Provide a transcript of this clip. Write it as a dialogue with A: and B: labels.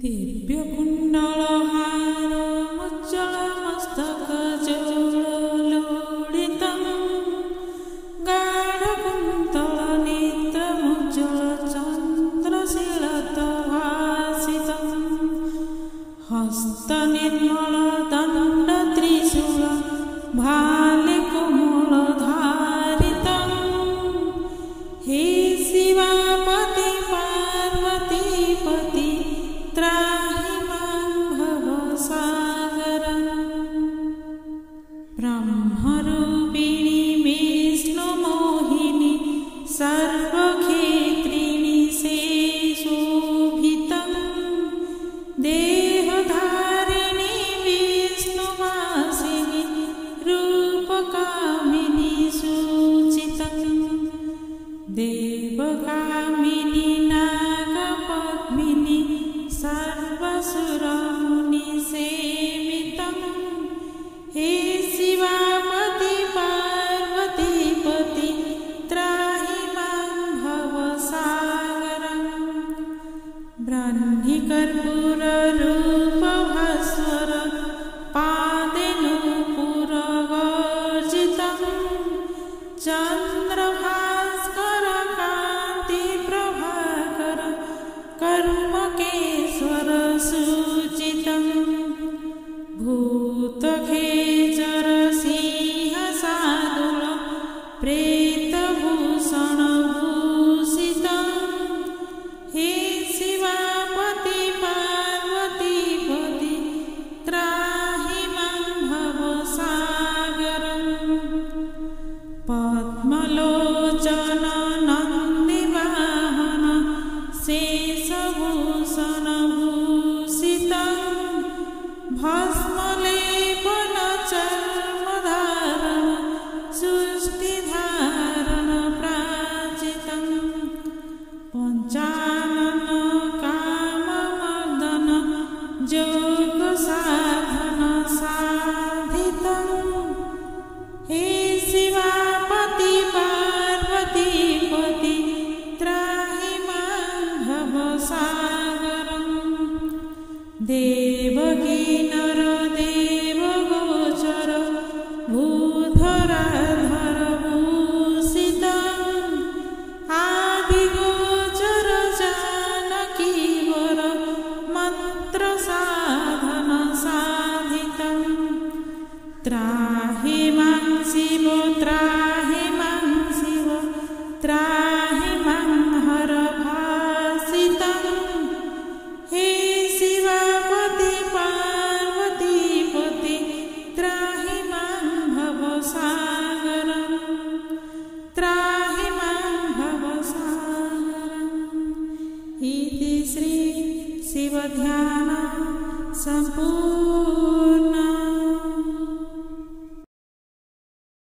A: दिव्यकुण्डलहारमुज्ज्वलमस्तकजोललोडितं गाढकुन्तलनेत्रमुज्ज्वलचन्द्रशिलतभासितं हस्तनिर्मलदण्डत्रिशूलभालिकोमलधारितं हे शिवापति पार्वतीपति त्राहि मां भवसागरम् ब्रह्मरूपिणी विष्णुमोहिनी सर्वक्षेत्रिणी शोभितं देहधारिणी विष्णुवासिनी रूपकामिनी सूचितं देवकामिनी नागपद्मिनी सर्वसुरमुनिसेवितं हे शिवापति पार्वतीपति त्राहि मां भवसागरम् ब्रह्मिकर्पूररूपभास्वर पादे नूपुरगर्जितं चन्द्रभास्करकान्तिप्रभाकर कर्मकेश्वरसूचितं भूतखेचरसिंहशार्दूल प्रेतभूषणभूषितं हे शिवापति पार्वतीपति त्राहि मां भवसागरम् पद्मलोचन नन्दिवाहन शेषभूषणभूषितं भस्मलेपन चर्मधारण सृष्टिधारण प्राचितं पञ्चानन काममर्दन योगसाधन साधितं हे शिवापति पार्वतीपति त्राहि मां भवसागरम् देवकी नरदेवगोचर भूधराधरभूषितं आदिगोचर जानकीवर मन्त्रसाधन साधितं त्राहि मां शिव त्राहि मां शिव त्राहि मां हर भासितं हे शिवापति पार्वतीपति त्राहि मां भवसागरम् त्राहि मां भवसागरम् इति श्री शिवध्यान सम्पूर्ण